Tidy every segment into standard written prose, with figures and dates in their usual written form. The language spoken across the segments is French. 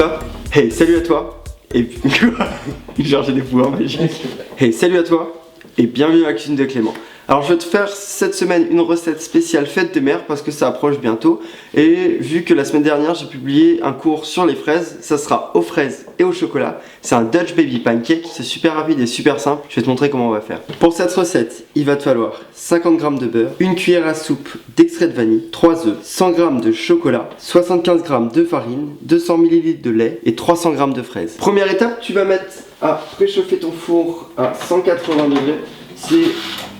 Stop. Hey, salut à toi. Et genre j'ai des pouvoirs magiques. Hey, salut à toi. Et bienvenue dans la cuisine de Clément. Alors je vais te faire cette semaine une recette spéciale fête des mères parce que ça approche bientôt. Et vu que la semaine dernière j'ai publié un cours sur les fraises, ça sera aux fraises et au chocolat. C'est un Dutch Baby Pancake, c'est super rapide et super simple. Je vais te montrer comment on va faire. Pour cette recette, il va te falloir 50 g de beurre, une cuillère à soupe d'extrait de vanille, 3 œufs, 100 g de chocolat, 75 g de farine, 200 ml de lait et 300 g de fraises. Première étape, tu vas mettre à préchauffer ton four à 180 degrés. C'est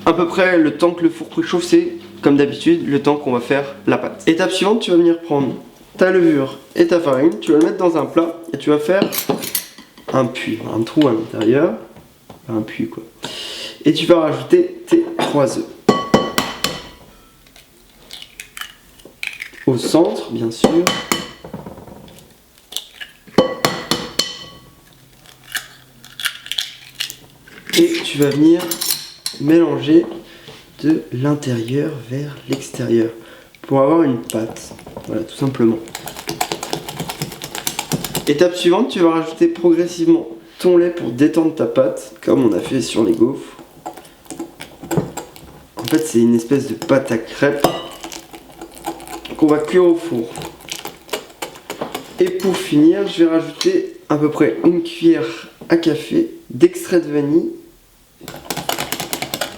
à peu près le temps que le four préchauffe, c'est comme d'habitude le temps qu'on va faire la pâte. Étape suivante, tu vas venir prendre ta levure et ta farine, tu vas le mettre dans un plat et tu vas faire un puits, un trou à l'intérieur, un puits quoi. Et tu vas rajouter tes 3 œufs. Au centre, bien sûr. Et tu vas venir mélanger de l'intérieur vers l'extérieur pour avoir une pâte. Voilà, tout simplement. Étape suivante, tu vas rajouter progressivement ton lait pour détendre ta pâte, comme on a fait sur les gaufres. En fait, c'est une espèce de pâte à crêpes qu'on va cuire au four. Et pour finir, je vais rajouter à peu près une cuillère à café d'extrait de vanille.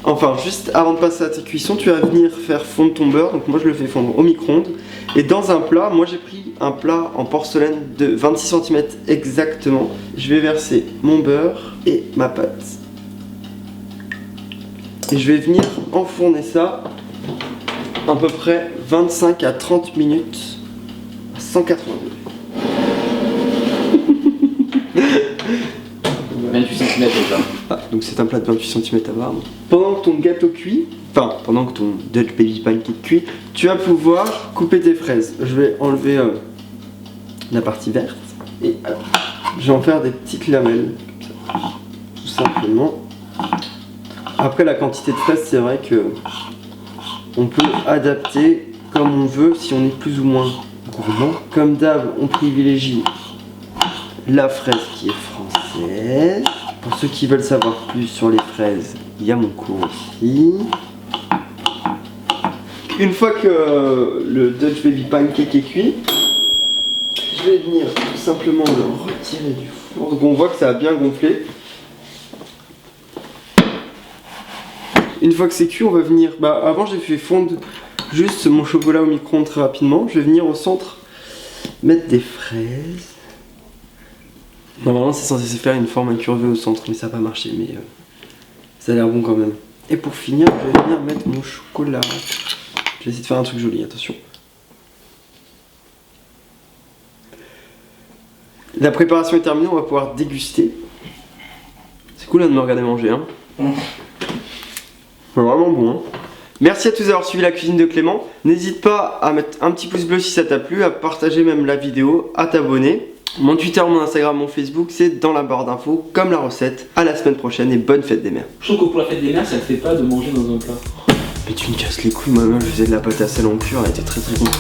Enfin, juste avant de passer à tes cuissons, tu vas venir faire fondre ton beurre. Donc moi je le fais fondre au micro-ondes. Et dans un plat, moi j'ai pris un plat en porcelaine de 26 cm exactement. Je vais verser mon beurre et ma pâte. Et je vais venir enfourner ça à peu près 25 à 30 minutes à 180 degrés. 28 cm déjà. Ah, donc c'est un plat de 28 cm à barre. Pendant que ton gâteau cuit, enfin pendant que ton Dutch Baby Pancake cuit, tu vas pouvoir couper tes fraises. Je vais enlever la partie verte et je vais en faire des petites lamelles, comme ça, tout simplement. Après la quantité de fraises, c'est vrai que on peut adapter comme on veut si on est plus ou moins gourmand. Comme d'hab, on privilégie la fraise qui est française. Pour ceux qui veulent savoir plus sur les fraises, il y a mon cours ici. Une fois que le Dutch Baby Pancake est cuit, je vais venir tout simplement le retirer du four. Donc on voit que ça a bien gonflé. Une fois que c'est cuit, on va venir... avant j'ai fait fondre juste mon chocolat au micro-ondes très rapidement. Je vais venir au centre mettre des fraises. Normalement c'est censé se faire une forme incurvée au centre, mais ça n'a pas marché, mais ça a l'air bon quand même. Et pour finir, je vais venir mettre mon chocolat. Je vais essayer de faire un truc joli, attention. La préparation est terminée, on va pouvoir déguster. C'est cool là, de me regarder manger, hein. C'est vraiment bon, hein. Merci à tous d'avoir suivi la cuisine de Clément. N'hésite pas à mettre un petit pouce bleu si ça t'a plu, à partager même la vidéo, à t'abonner. Mon Twitter, mon Instagram, mon Facebook, c'est dans la barre d'infos, comme la recette. À la semaine prochaine et bonne fête des mères. Je trouve que pour la fête des mères, ça ne fait pas de manger dans un plat. Mais tu me casses les couilles, moi-même je faisais de la pâte à sel en cuir, elle était très très bonne.